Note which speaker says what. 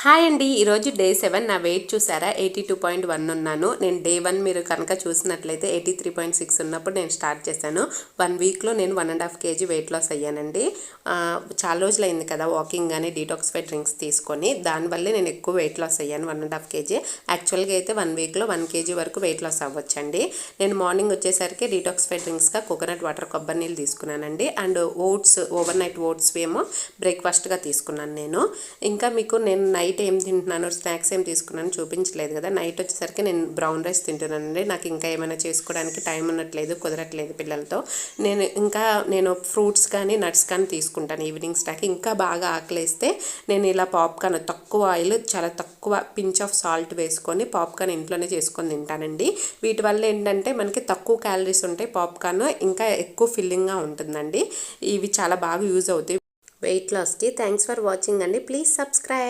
Speaker 1: Hi అండి, ఈరోజు day 7 నా వెయిట్ చూసారా 82.1 ఉన్నాను. నేను డే 1 మీరు కనుక చూసినట్లయితే 83.6 ఉన్నప్పుడు నేను స్టార్ట్ చేశాను. 1 వీక్లో నేను 1.5 kg వెయిట్ లాస్ అయ్యానండి. చాలా రోజులు అయింది కదా వాకింగ్ కానీ డీటాక్సిఫై డ్రింక్స్ తీసుకొని, దానివల్లే నేను ఎక్కువ వెయిట్ లాస్ అయ్యాను. 1.5 kg యాక్చువల్గా అయితే 1 వీక్లో 1 kg వరకు వెయిట్ లాస్ అవ్వచ్చండి. నేను మార్నింగ్ వచ్చేసరికి డీటాక్సిఫై డ్రింక్స్గా కోకోనట్ వాటర్, కొబ్బరి నీళ్ళు తీసుకున్నానండి. And oats, overnight oats ఏమో బ్రేక్ఫాస్ట్గా తీసుకున్నాను నేను. ఇంకా మీకు నేను నైట్ ఏం తింటున్నాను, స్నాక్స్ ఏం తీసుకున్నాను చూపించలేదు కదా. నైట్ వచ్చేసరికి నేను బ్రౌన్ రైస్ తింటున్నానండి. నాకు ఇంకా ఏమైనా చేసుకోవడానికి టైం ఉన్నట్లేదు, కుదరట్లేదు పిల్లలతో. నేను ఫ్రూట్స్ కానీ నట్స్ కానీ తీసుకుంటాను ఈవినింగ్ స్నాక్. ఇంకా బాగా ఆకలేస్తే నేను ఇలా పాప్కార్న్, తక్కువ ఆయిల్, చాలా తక్కువ పించ్ ఆఫ్ సాల్ట్ వేసుకొని పాప్కార్న్ ఇంట్లోనే చేసుకొని తింటానండి. వీటి వల్ల ఏంటంటే మనకి తక్కువ క్యాలరీస్ ఉంటాయి, పాప్కార్న్ ఇంకా ఎక్కువ ఫిల్లింగ్గా ఉంటుందండి. ఇవి చాలా బాగా యూజ్ అవుతాయి వెయిట్ లాస్కి. థ్యాంక్స్ ఫర్ వాచింగ్ అండి. Please subscribe.